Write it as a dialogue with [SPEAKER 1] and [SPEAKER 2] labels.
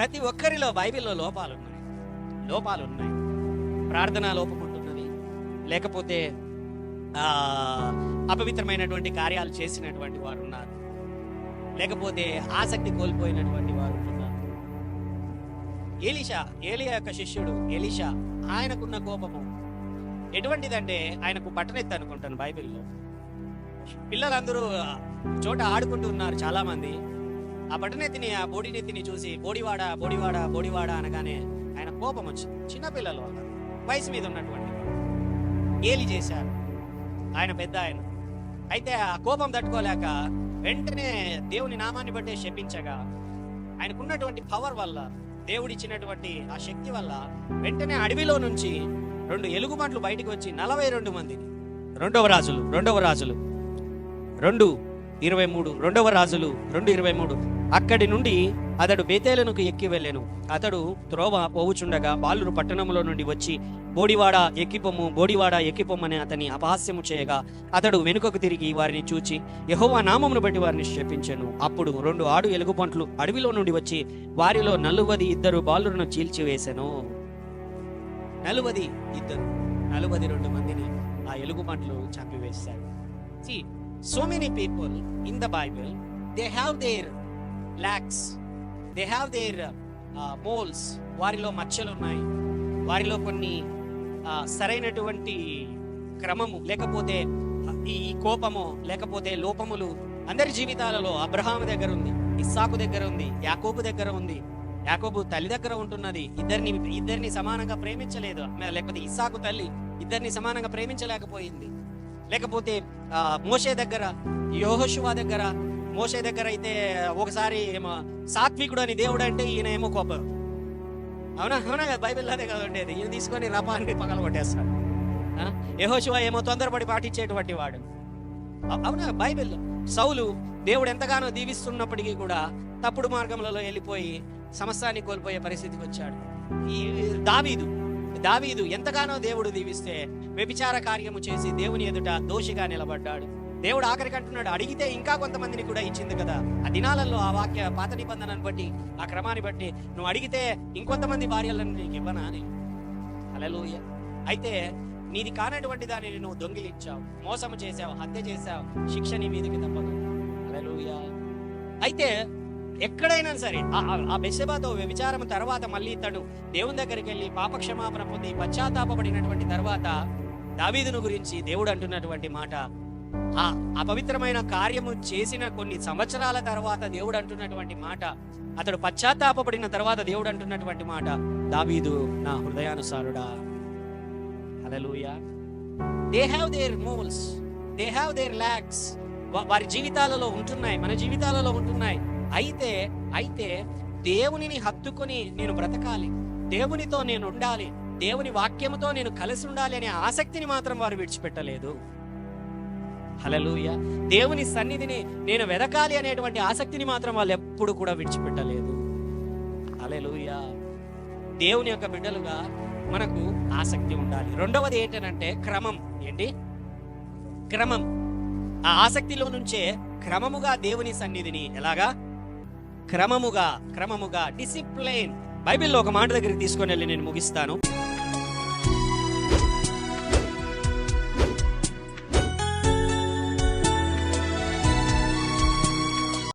[SPEAKER 1] ప్రతి ఒక్కరిలో బైబిల్లో లోపాలు ఉన్నాయి. ప్రార్థనా లోపం ఉంటున్నది, లేకపోతే అపవిత్రమైనటువంటి కార్యాలు చేసినటువంటి వారు ఉన్నారు, లేకపోతే ఆసక్తి కోల్పోయినటువంటి వారు ఉంటున్నారు. ఏలియా యొక్క శిష్యుడు ఎలీషా, ఆయనకున్న కోపము ఎటువంటిదంటే ఆయనకు బట్టనెత్తి అనుకుంటాను. బైబిల్లో పిల్లలందరూ చోట ఆడుకుంటూ ఉన్నారు చాలా మంది. ఆ బట్టనెత్తిని, ఆ బోడినెత్తిని చూసి బోడివాడా బోడివాడా బోడివాడా అనగానే ఆయన కోపం వచ్చింది. చిన్నపిల్లలు వయసు మీద ఉన్నటువంటి గేలి చేశారు, ఆయన పెద్ద ఆయన. అయితే ఆ కోపం తట్టుకోలేక వెంటనే దేవుని నామాన్ని బట్టే శపించగా, ఆయనకున్నటువంటి పవర్ వల్ల, దేవుడిచ్చినటువంటి ఆ శక్తి వల్ల వెంటనే అడవిలో నుంచి 2 ఎలుగుబంట్లు బయటికి వచ్చి 42 మందిని, రెండవ రాజులు 2:23, రెండవ రాజులు 2:23, అక్కడి నుండి అతడు బేతేలునకు ఎక్కి వెళ్ళెను. అతడు త్రోవ పోవుచుండగా బాలురు పట్టణంలో నుండి వచ్చి బోడివాడ ఎక్కిపొమ్మని అతని అపహాస్యము చేయగా, అతడు వెనుకకు తిరిగి వారిని చూచి యెహోవా నామమును బట్టి వారిని శపించెను. అప్పుడు 2 ఆడు ఎలుగుబంట్లు అడవిలో నుండి వచ్చి వారిలో 42 బాలురును చీల్చివేసెను. 42 మందిని ఆ ఎలుగుబంట్లు చంపివేశారు. See, so many people in the Bible, they have their lacks, they have their moles. వారిలో మచ్చలు ఉన్నాయి, వారిలో కొన్ని సరైనటువంటి క్రమము లేకపోతే ఈ కోపము లేకపోతే లోపములు అందరి జీవితాలలో అబ్రహాము దగ్గర ఉంది, ఇస్సాకు దగ్గర ఉంది, యాకోబు దగ్గర ఉంది. యాకోబు తల్లి దగ్గర ఉంటున్నది, ఇద్దరిని సమానంగా ప్రేమించలేదు. లేకపోతే ఇస్సాకు తల్లి ఇద్దరిని సమానంగా ప్రేమించలేకపోయింది. లేకపోతే మోషే దగ్గర, యెహోషువ దగ్గర, మోషే దగ్గర అయితే ఒకసారి ఏమో సాత్వికుడు అని దేవుడు అంటే, ఈయన ఏమో కోపం. అవునా కదా, బైబిల్ అదే కదా ఉండేది. ఈయన తీసుకొని రపాన్ని పగల కొట్టేస్తాడు. యెహోషువ ఏమో తొందరపడి పాటించేటువంటి వాడు. అవునా, బైబిల్లో సౌలు దేవుడు ఎంతగానో దీవిస్తున్నప్పటికీ కూడా తప్పుడు మార్గంలో వెళ్ళిపోయి సమస్తాన్ని కోల్పోయే పరిస్థితికి వచ్చాడు. ఈ దావీదు ఎంతగానో దేవుడు దీవిస్తే వ్యభిచార కార్యము చేసి దేవుని ఎదుట దోషిగా నిలబడ్డాడు. దేవుడు ఆఖరికి అంటున్నాడు, అడిగితే ఇంకా కొంతమందిని కూడా ఇచ్చింది కదా. ఆ దినాలలో ఆ వాక్య పాత నిబంధనను బట్టి, ఆ క్రమాన్ని బట్టి, నువ్వు అడిగితే ఇంకొంతమంది భార్యలను నీకు ఇవ్వనా అని. హల్లెలూయా. అయితే నీది కానటువంటి దానిని నువ్వు దొంగిలించావు, మోసము చేసావు, హత్య చేసావు, శిక్ష నీ మీదకి తప్పదు. హల్లెలూయా. అయితే ఎక్కడైనా సరే ఆ బెత్షెబాతో వ్యభిచారం తర్వాత మళ్ళీ ఇతడు దేవుని దగ్గరికి వెళ్ళి పాపక్షమాపణ పొంది పశ్చాత్తాపడినటువంటి తర్వాత దావీదును గురించి దేవుడు అంటున్నటువంటి మాట, ఆ అపవిత్రమైన కార్యము చేసిన కొన్ని సంవత్సరాల తర్వాత దేవుడు అంటున్నటువంటి మాట, అతడు పశ్చాత్తాపడిన తర్వాత దేవుడు అంటున్నటువంటి మాట, దావీదు నా హృదయానుసారుడా. హల్లెలూయా. They have their moles, they have their lacks. వారి జీవితాలలో ఉంటున్నాయి, మన జీవితాలలో ఉంటున్నాయి. అయితే దేవునిని హత్తుకొని నేను బ్రతకాలి, దేవునితో నేను ఉండాలి, దేవుని వాక్యముతో నేను కలిసి ఉండాలి అనే ఆసక్తిని మాత్రం వారు విడిచిపెట్టలేదు. హల్లెలూయా. దేవుని సన్నిధిని నేను వెదకాలి అనేటువంటి ఆసక్తిని మాత్రం వాళ్ళు ఎప్పుడు కూడా విడిచిపెట్టలేదు. హల్లెలూయా. దేవుని యొక్క బిడ్డలుగా మనకు ఆసక్తి ఉండాలి. రెండవది ఏంటంటే క్రమం. క్రమం. ఆ ఆసక్తిలో నుంచే క్రమముగా దేవుని సన్నిధిని ఎలాగా క్రమముగా డిసిప్లైన్. బైబిల్లో ఒక మాట దగ్గరికి తీసుకొని వెళ్ళి నేను ముగిస్తాను.